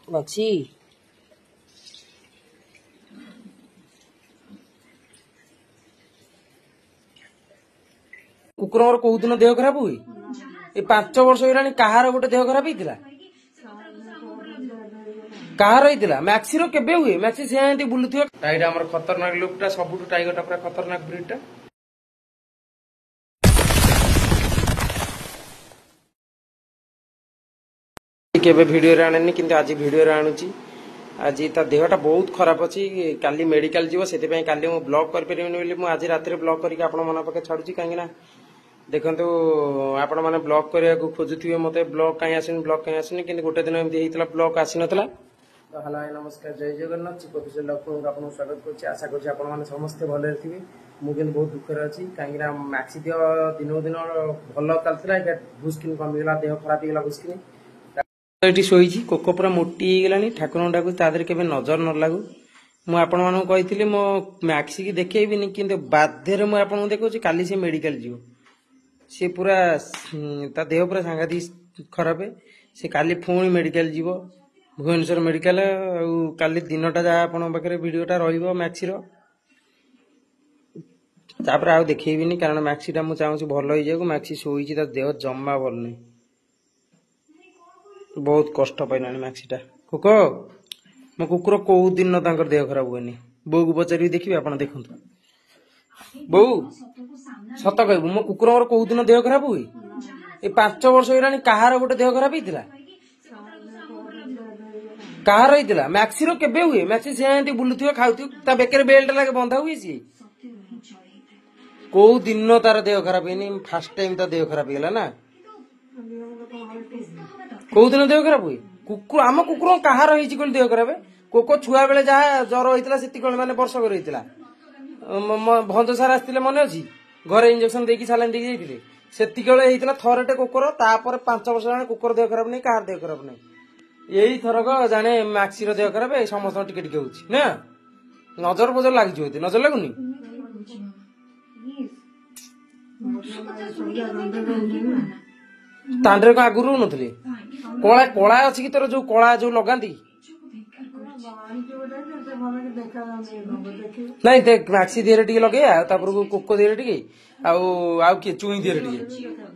ଅଛି। କୁକୁରଙ୍କର କୋଉ ଦିନ ଦେହ ଖରାପ ହୁଏ? ଏ 5 ବର୍ଷ ହେଇଗଲାଣି କାହାର ଗୋଟେ ଦେହ ଖରାପ ହେଇଥିଲା? କାହାର ହେଇଥିଲା? ମ୍ୟାକ୍ସିର କେବେ ହୁଏ? ମ୍ୟାକ୍ସି ସେ ଏମିତି ବୁଲୁଥିବ। ଏଇଟା ଆମର ଖତରନାକ ଲୁକଟା, ସବୁଠୁ ଟାଇଗରଟା ପୁରା ଖତରନାକ ବ୍ରିଡଟା। କେବେ ଭିडिଓରେ ଆଣେନି କିନ୍ତୁ ଆଜି ଭିडिଓରେ ଆଣୁଛି। ଆଜି ତା ଦେହଟା ବହୁତ ଖରାପ ଅଛି, କାଲି ମେଡିକାଲ ଯିବ, ସେଥିପାଇଁ କାଲି ମୁଁ ବ୍ଲଗ କରିପାରିବିନି ବୋଲି ମୁଁ ଆଜି ରାତିରେ ବ୍ଲଗ କରିକି ଆପଣ ମାନଙ୍କ ପାଖେ ଛାଡୁଛି। କାହିଁକି ନା ଦେଖନ୍ତୁ ଆପଣ ମାନେ ବ୍ଲଗ କରିବାକୁ ଖୋଜୁଥିବେ, ମତେ ବ୍ଲଗ କାହିଁ ଆସୁନି ବ୍ଲଗ କାହିଁ ଆସୁନି, କିନ୍ତୁ ଗୋଟେ ଦିନ ଏମିତି ହେଇଥିଲା ବ୍ଲଗ ଆସିନଥିଲା। ତ ହ୍ୟାଲୋ ନମସ୍କାର, ଜୟ ଜଗନ୍ନାଥ। ଚିକୁ ଅଫିସିଆଲ ଡକ୍ଟରଙ୍କୁ ଆପଣଙ୍କୁ ସ୍ୱାଗତ କରୁଛି। ଆଶା କରୁଛି ଆପଣମାନେ ସମସ୍ତେ ଭଲରେ ଥିବେ। ମୁଁ କିନ୍ତୁ ବହୁତ ଦୁଃଖରେ ଅଛି, କାହିଁକିନା ମ୍ୟାକ୍ସି ଦେହ ଦିନକୁ ଦିନ ଭଲ ଚାଲିଥିଲା, ଏଇଟା ଭୁସ୍କିନ୍ କମିଗଲା, ଦେହ ଖରାପ ହେଇଗଲା ଭୁସ୍କିନ୍। ଏଠି ଶୋଇଛି, କୋକ ପୁରା ମୋଟି ହେଇଗଲାଣି। ଠାକୁରଙ୍କୁ ଡାକୁଛି ତା ଦେହରେ କେବେ ନଜର ନ ଲାଗୁ। ମୁଁ ଆପଣମାନଙ୍କୁ କହିଥିଲି ମୋ ମ୍ୟାକ୍ସିକି ଦେଖେଇବିନି, କିନ୍ତୁ ବାଧ୍ୟରେ ମୁଁ ଆପଣଙ୍କୁ ଦେଖାଉଛି। କାଲି ସେ ମେଡିକାଲ ଯିବ, ସେ ପୁରା ତା ଦେହ ପୁରା ସାଂଘାତିକ ଖରାପ। ସେ କାଲି ପୁଣି ମେଡିକାଲ ଯିବ, ଭୁବନେଶ୍ୱର ମେଡିକାଲ। ଆଉ କାଲି ଦିନଟା ଯାହା ଆପଣଙ୍କ ପାଖରେ ଭିଡିଓଟା ରହିବ ମ୍ୟାକ୍ସିର, ତାପରେ ଆଉ ଦେଖେଇବିନି, କାରଣ ମ୍ୟାକ୍ସିଟା ମୁଁ ଚାହୁଁଛି ଭଲ ହେଇଯାଉ। ମ୍ୟାକ୍ସି ଶୋଇଛି, ତା ଦେହ ଜମା ଭଲ ନାହିଁ, ବହୁତ କଷ୍ଟ ପାଇଲାଣି ମ୍ୟାକ୍ସିଟା। କୁକ ମୋ କୁକୁର କୋଉ ଦିନ ତାଙ୍କର ଦେହ ଖରାପ ହୁଏନି। ବୋଉକୁ ପଚାରିକି ଦେଖିବେ, ଆପଣ ଦେଖନ୍ତୁ। ବୋଉ ସତ କହିବୁ, ମୋ କୁକୁରଙ୍କର କୋଉ ଦିନ ଦେହ ଖରାପ ହୁଏ? ଏ 5 ବର୍ଷ ହେଇଗଲାଣି କାହାର ଗୋଟେ ଦେହ ଖରାପ ହେଇଥିଲା? କାହାର ହେଇଥିଲା? ମ୍ୟାକ୍ସିର କେବେ ହୁଏ? ମ୍ୟାକ୍ସି ସେ ଏମିତି ବୁଲୁଥିବ, ଖାଉଥିବ, ତା ବେକରେ ବେଲ୍ଟ ଲାଗେ, ବନ୍ଧା ହୁଏ। ସିଏ କୋଉ ଦିନ ତାର ଦେହ ଖରାପ ହେଇନି, ଫାର୍ଷ୍ଟ ଟାଇମ ତା ଦେହ ଖରାପ ହେଇଗଲା ନା। କୋଉ ଦିନ ଦେହ ଖରାପ ହୁଏ? କୁକୁର ଆମ କୁକୁର କାହାର ହେଇଛି କହିଲେ ଦେହ ଖରାପ? କୋକ ଛୁଆ ବେଳେ ଯାହା ଜ୍ୱର ହେଇଥିଲା ସେତିକି ମାନେ ବର୍ଷକର ହେଇଥିଲା। ଭଞ୍ଜ ସାର୍ ଆସିଥିଲେ ମନେ ଅଛି, ଘରେ ଇଞ୍ଜେକ୍ସନ ଦେଇକି ସାଲାଇନ୍ ଦେଇକି ଯାଇଥିଲେ, ସେତିକି ବେଳେ ହେଇଥିଲା ଥରଟେ କୁକୁର। ତାପରେ 5 ବର୍ଷ ହେଲାଣି କୁକୁର ଦେହ ଖରାପ ନାହିଁ, କାହାର ଦେହ ଖରାପ ନାହିଁ। ଏଇ ଥରକ ଜାଣେ ମ୍ୟାକ୍ସିର ଦେହ ଖରାପ, ସମସ୍ତଙ୍କ ଟିକେ ଟିକେ ହଉଛି ନା। ନଜର ଫଜର ଲାଗିଛି ବୋଧେ, ନଜର ଲାଗୁନି? ତାଣ୍ଡରେ କଣ ଆଗରୁ ରହୁନଥିଲେ? କଳା କଳା ଅଛି କି ତୋର, ଯୋଉ କଳା ଯୋଉ ଲଗାନ୍ତି? ନାଇଁ ମ୍ୟାକ୍ସି ଦେହରେ ଟିକେ ଲଗେଇବା, ତାପରକୁ କୋକ ଦେହରେ ଟିକେ, ଆଉ ଆଉ କିଏ ଚୁଇଁ ଦେହରେ ଟିକେ।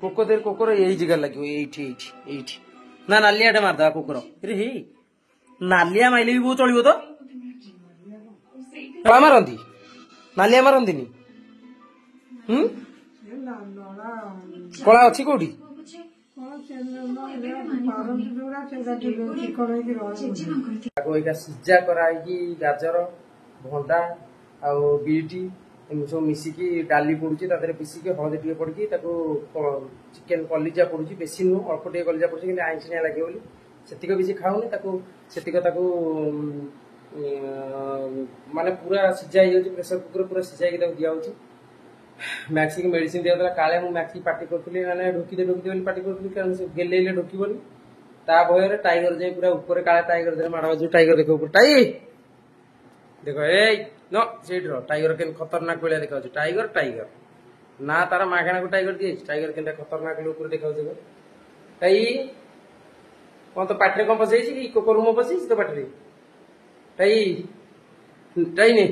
କୋକ ଦେହରେ, କୋକର ଏଇ ଜାଗାରେ ଲାଗିବ, ଏଇଠି ଏଇଠି ଏଇଠି। ନା ନାଲିଆଟେ ମାରିଦବା କୁକୁର। ରେ ହେଇ ନାଲିଆ ମାଇଲେ ବି ବୋଉ ଚଳିବ ତ? କଳା ମାରନ୍ତି, ନାଲିଆ ମାରନ୍ତିନି? କଳା ଅଛି କୋଉଠି? ତାକୁ ଏଇଟା ସିଝା କରାହେଇକି ଗାଜର, ଭଣ୍ଡା ଆଉ ବିଟି ଏମିତି ସବୁ ମିଶିକି ଡାଲି ପଡୁଛି, ତା ଦେହରେ ପିସିକି ହଳଦୀ ଟିକେ ପଡିକି, ତାକୁ ଚିକେନ କଲିଜା ପଡୁଛି, ବେଶୀ ନୁହଁ, ଅଳ୍ପ ଟିକେ କଲିଜା ପଡୁଛି, କିନ୍ତୁ ଆଇଁଷିଣିଆ ଲାଗିବ ବୋଲି ସେତିକ କିଛି ଖାଉନି। ତାକୁ ସେତିକ ତାକୁ ମାନେ ପୁରା ସିଝା ହେଇଯାଉଛି, ପ୍ରେସର କୁକର ପୁରା ସିଝା ହେଇକି ତାକୁ ଦିଆହଉଛି। ମ୍ୟାକ୍ସିକି ମେଡିସିନ ଦିଆଯାଉଥିଲା, କାଳେ ମୁଁ ମ୍ୟାକ୍ସି ପାଟି କରୁଥିଲି, ମାନେ ଢୋକିଦେ ବୋଲି ପାଟି କରୁଥିଲି, କାରଣ ସେ ଗେଲେଇଲେ ଢୋକିବନି। ତା ଭୟରେ ଟାଇଗର ଯାଇ ପୁରା ଉପରେ, କାଳେ ଟାଇଗର ଦେହରେ ମାଡ଼ ବାଜିବ। ଟାଇଗର ଦେଖ ଉପରେ, ଟାଇ ଦେଖ, ଏଇ ନ ସେଇଠି ରହ। ଟାଇଗର କେମିତି ଖତରନାକ ଭଳିଆ ଦେଖାଯାଉଛି। ଟାଇଗର ଟାଇଗର ନା, ତାର ମାଗଣାକୁ ଟାଇଗର ଦିଆଯାଇଛି। ଟାଇଗର କେମିତି ଖତରନାକ ଉପରେ ଦେଖାଯାଉଛି। ଟାଇ କଣ ତ ପାଟିରେ କଣ ପଶିଯାଇଛି କି? କୋକ ରୁମ ପଶିଯାଇଛି ତ ପାଟିରେ? ଟାଇ ଟାଇ ନେ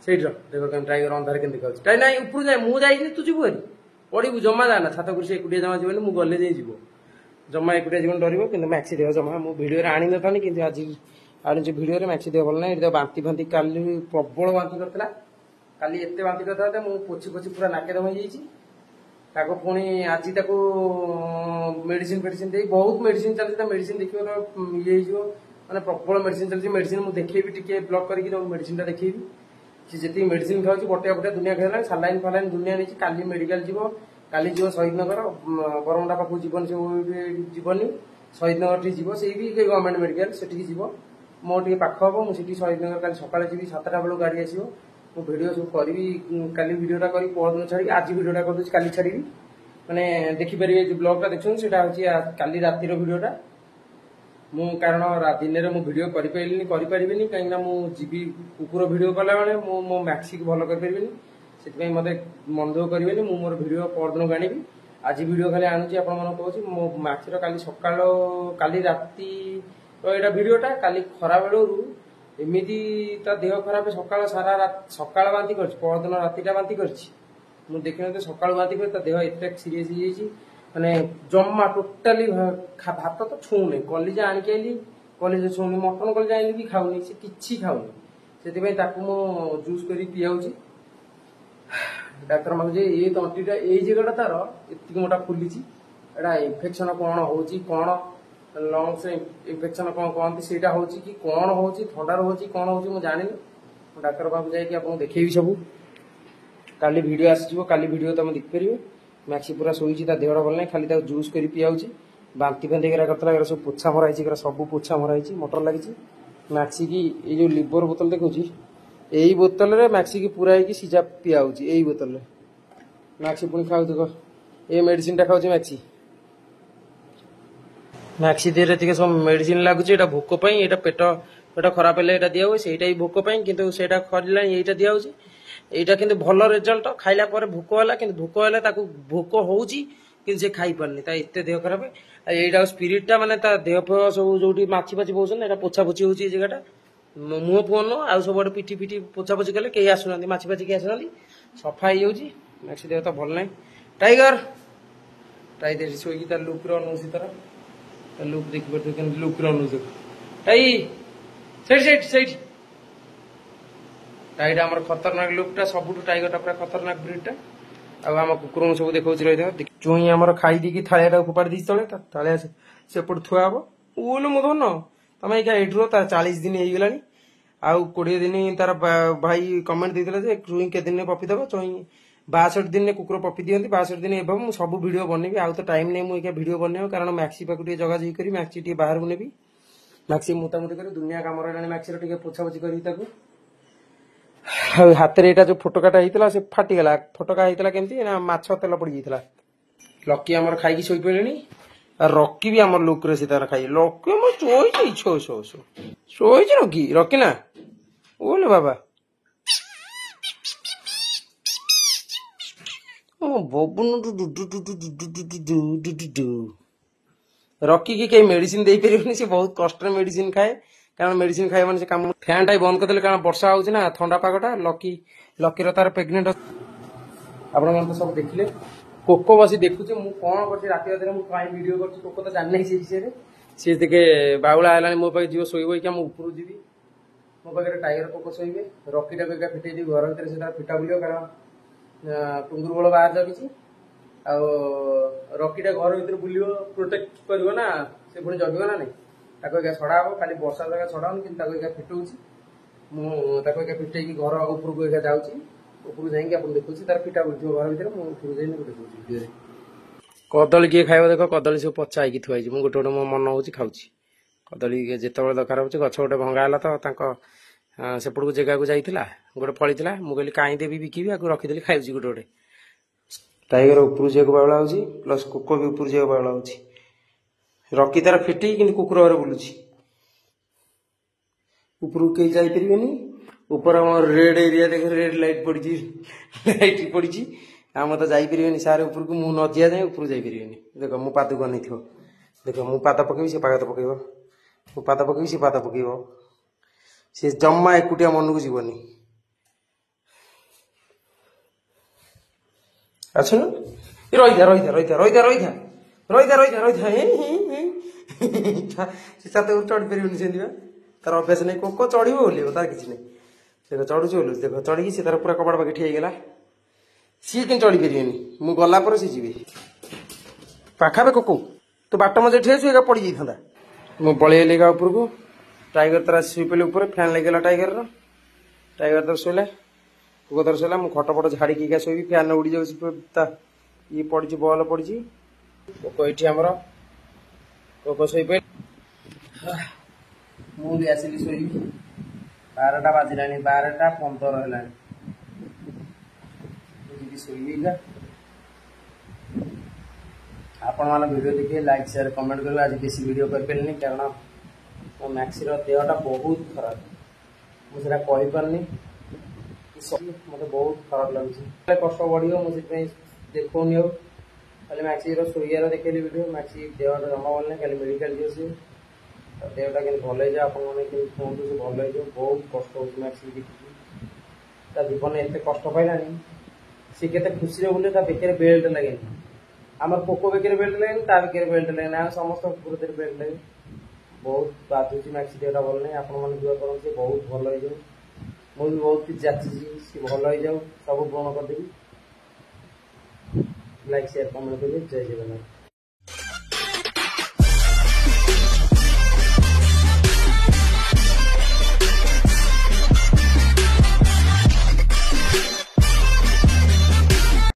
ସେଇଠି ରହ, ଦେଖ କେମିତି ଟାଇଗର ଅନ୍ଧାରେ କେମିତି ଦେଖାଯାଉଛି। ଟାଇ ନାଇଁ ଉପରୁ ଯାଏ, ମୁଁ ଯାଇନି, ତୁ ଯିବୁ ଭାରି, ପଡିବୁ। ଜମା ଯାଆନା ଛାତ ଉପରେ, ସେ ଏକୁଟିଆ ଜମା ଯିବନି, ମୁଁ ଗଲେ ଯାଇ ଯିବ। ଜମା ଏକୁଟିଆ ଜୀବନ ଡରିବ। କିନ୍ତୁ ମ୍ୟାକ୍ସି ଦେହ ଜମା, ମୁଁ ଭିଡିଓରେ ଆଣିନଥାନ୍ତି, କିନ୍ତୁ ଆଜି ଆଣିଛି ଭିଡିଓରେ। ମ୍ୟାକ୍ସି ଦେହ ଭଲ ନାହିଁ, ବାନ୍ତି ଫାନ୍ତି, କାଲି ପ୍ରବଳ ବାନ୍ତି କରିଥିଲା। କାଲି ଏତେ ବାନ୍ତି କରିଥିଲା, ମୁଁ ପୋଛି ପୋଛି ପୁରା ନାକେଦମ ହେଇଯାଇଛି। ତାକୁ ପୁଣି ଆଜି ତାକୁ ମେଡିସିନ ଫେଡିସିନ ଦେଇ, ବହୁତ ମେଡିସିନ ଚାଲିଛି, ତା ମେଡିସିନ ଦେଖିବ ଇଏ ହେଇଯିବ, ମାନେ ପ୍ରବଳ ମେଡିସିନ ଚାଲିଛି। ମେଡିସିନ ମୁଁ ଦେଖେଇବି, ଟିକେ ବ୍ଲକ୍ କରିକି ତାକୁ ମେଡିସିନ ଟା ଦେଖେଇବି। ସେ ଯେତିକି ମେଡିସିନ ଖାଉଛି, ବଟିଆ ବଟିଆ ଦୁନିଆ ଖାଇଲାଣି, ସାଲାଇନ୍ ଫାଲାଇନ୍ ଦୁନିଆ ନେଇଛି। କାଲି ମେଡିକାଲ ଯିବ, କାଲି ଯିବ ଶହୀଦନଗର, ବରମୁଣ୍ଡା ପାଖକୁ ଯିବନି, ସେ ଯିବନି, ଶହୀଦନଗର ଠି ଯିବ, ସେଇ ବି ଗଭର୍ଣ୍ଣମେଣ୍ଟ ମେଡିକାଲ, ସେଠିକି ଯିବ। ମୋ ଟିକେ ପାଖ ହବ, ମୁଁ ସେଠି ଶହୀଦନଗର କାଲି ସକାଳେ ଯିବି, 7ଟା ବେଳକୁ ଗାଡି ଆସିବ। ମୁଁ ଭିଡିଓ ସବୁ କରିବି, କାଲି ଭିଡିଓଟା କରି ପହରଦିନ ଛାଡ଼ିବି, ଆଜି ଭିଡିଓଟା କରିଦେଉଛି, କାଲି ଛାଡ଼ିବି। ମାନେ ଦେଖିପାରିବେ, ଯୋଉ ବ୍ଲଗଟା ଦେଖୁଛନ୍ତି ସେଇଟା ହଉଛି କାଲି ରାତିର ଭିଡିଓଟା। ମୁଁ କାରଣ ଦିନରେ ମୁଁ ଭିଡିଓ କରିପାରିବିନି, କାହିଁକିନା ମୁଁ ଯିବି କୁକୁର ଭିଡିଓ କଲାବେଳେ, ମୁଁ ମୋ ମ୍ୟାକ୍ସିକୁ ଭଲ କରିପାରିବିନି, ସେଥିପାଇଁ ମତେ ମନ ଦୁଃଖ କରିବେନି। ମୁଁ ମୋର ଭିଡିଓ ପରଦିନକୁ ଆଣିବି। ଆଜି ଭିଡିଓ ଖାଲି ଆଣୁଛି ଆପଣମାନଙ୍କୁ କହୁଛି, ମୋ ମ୍ୟାକ୍ସିର କାଲି ସକାଳ, କାଲି ରାତି तो यहाँ भिडटा काली खरा बेलू एमती ता देह खराब सकाल सारा सकाल बांती करदिन रातिटा बांती कर देखने सका बांती कर देह एत सीरीयस हो माने जमा टोटाली भात तो छूने कलिजा आणिक आइली कलिजा छूनी मटन कलिजा आइली भी खाऊनी से किसी खाऊनी से जूस कर पीआऊँ डाक्तर मानू ये तंटीटा ये जगह तार एति मोटा फुली एटा इनफेक्शन कौन हो कौन लंग्स इनफेक्शन कौन कहते से कि कौन हो थंडार हो कौन हो जानी डाक्तर बाबू जाकि देखेबी सब काली वीडियो आसीज काली वीडियो तुम देखिपर मैक्सी पूरा शोची देहटा भल ना खाली जूस कर पीआऊँ बांती फांती करता सब पोछा मराई सब पोछा मराई मोटर लगी मैक्सी की ये जो लिवर बोतल देखुची यही बोतल रे मैक्सी की पूरा ही सीजा पीआऊँ यही बोतल रे मैक्सी पुणी खाऊ देख ये मेडिसिन टा खाऊँ मैक्सी मैक्सी देह सब मेडिसिन लगुच भोक यहाँ पेट पेट खराब है दिया हुए से भोक कितु से खरला यहाँ दिया यहाँ कि भल रिजल्ट खाइला भोक है कि भोक है भोक हो से खाई पारनी एत देह खराब यहाँ स्पिरिटा माने देह फेह सब जो माछी फाची बोसन पोछा पोछी हो जगह मुह पुअन आउ सब पिठी पिठी पोछा पोछी कले कहीं आसुना माछी फाची कहीं आसुना सफा हो मैक्सी देह तो भल ना टाइगर टाइगर शोक तार लुक अनुसी तार लुक देखिए लुक अनुस टाई सैड टाइटा आम खतरनाक लुकटा सब टाइगरटा पूरा खतरनाक ब्रिडटा आम कुकुर सब देखा रही चुई आम खाई दी थालिया फोपाड़ी दी तले थालिया सेपट थुआ हम ओल मो धन तुम ये 40 दिन हो गला आउ 20 दिन तार भाई कमेंट देते चुई के दिन पपी दब चुई 62 दिन कुकुर पपी दिखती 62 दिन एवं मुझे सब भिड बनैबी आउ तो टाइम नहीं मुझे भिड बनैब कारण मैक्सी पाक जगह करी मैक्सी टे बाहर को नेबी मैक्सी मुतामुती कर दुनिया कम रहा मैक्सी टे पोछापोछी कर हाथ में यहाँ जो फोटकाटा होता से फाटीगला फोटका होता केमती ना माछ तेल पड़ जाता लकी आमर खाई शोई पड़े रकी भी आम लुक रे तार खाई लकी आम शोई रकी रकी ना बोले बाबा बबुन रकी की कहीं मेडिसिन दे पारे से बहुत कष्ट मेडिसिन खाए कारण मेडिसिन खाए मैंने कम फैन टाइम बंद करदे कारण वर्षा हो ठंडा पागटा लकी लकी तार प्रेगनेंट आप सब देखिले कोको बस देखुचे मु कौन कर रात रात मुझे वीडियो कर कोको तो जानी से विषय सी देखे बाउला है मो पाखे जीव शोब क्या ऊपर जीवी मो पाखे टाइगर कोको शोबे रकीटा को फिटे घर भर से फिटा बुल कारण टुंगुर बल बाहर जगी रकीटा घर भर बुल प्रोटेक्ट कर ना से पुणी जगह ना नहीं क्या छड़ा हम खाली वर्षा जगह छड़ा कि फिटाऊँ मुझे फिटे घर उपरको जाऊँगी उपरको जाकि देखुँ तार फिटा बुलूँ घर भर मुझे देखा वीडियो कदली किए खाइब देख कदली सब पचा होगी थुआई मुझे गोटे गोटे मो मन हो खाऊँ कदली जिते दरकार हो गछ गोटे भंगा तो सेपट को जगह को जाइला गोटे फली मुझे कहीं देवी बिकी रखीदी खाऊँ गोटे गोटे टाइगर उपरू जाक बावला हो प्लस कुको भी उपरू जाक बावला हो रकी तार फिटी कि कुकुर घर बुलूँ उपरू कहीं जापरेनि ऊपर आम रेड एरिया देख रेड लाइट पड़ी लाइट पड़ी आम तो जापरेनि सारे ऊपर को मुझे नजिया जाए ऊपर जापरेनि देख मो पाद को नहीं देख मु पाद पकई से पाद पकईब मु पाद पकई से पाद पकईब सी जमा एकुटिया मन को जीवनी अच्छा रही था रही था रही था रही था रही था रही था रही था रही था छात चढ़ी पारे से तार अभ्यास नहीं कोको चढ़ बोल तार किसी नहीं देख चढ़ुच बोलू देख चढ़ी सी तार पूरा कपाड़ पाखे ठियागला सी कि चढ़ी पारे मुझे गलापर सी जी पाखापे कोको तो बाट मजे ठेस पड़ जाता मुझे पलैली ऊपर को टाइगर तार शुई पे ऊपर फैन लगेगा टाइगर तार शोला कुको तार शोला मुझे खटपट झाड़ी शोबी फैन उड़ी जा ये पड़ी बल पड़ी कोको ये आमर कोको शोई पे मुझे आसिली शोबी 12टा बाजिला 12:15 है शोबी आपण मैंने वीडियो देखिए लाइक शेयर कमेंट कर आज बेसी वीडियो कर पारे कारण मो मैक्सी देहटा बहुत खराब मुझे कहीपारनी मत बहुत खराब लगे कष्ट बढ़ मुझे देखनी हो खाली मैक्सी शोइबार देखिए वीडियो मैक्सी देहटा जमा भल ना खाली मेडिकल जीव सी देहटा के भल हो जाए आपने कहतु से भल हो बहुत कष्ट हो मैक्सी देखिए ता जीवन एत कष्ट पाइला सी के खुशी बुले बेकर बेल्ट लगे आम पोको बेकर बेल्ट लगे ता बेकर बेल्ट लगे आम समस्त कुकुर बेल्ट लगे बहुत बाधुची मैक्सी देहटा भल नहीं आपण दुआ कर बहुत भल हो जाए मुझे बहुत जाची सी भल हो जाऊ सब पूर्ण करदेवी लाइक शेयर कमेंट करेंगे जय जगन्नाथ।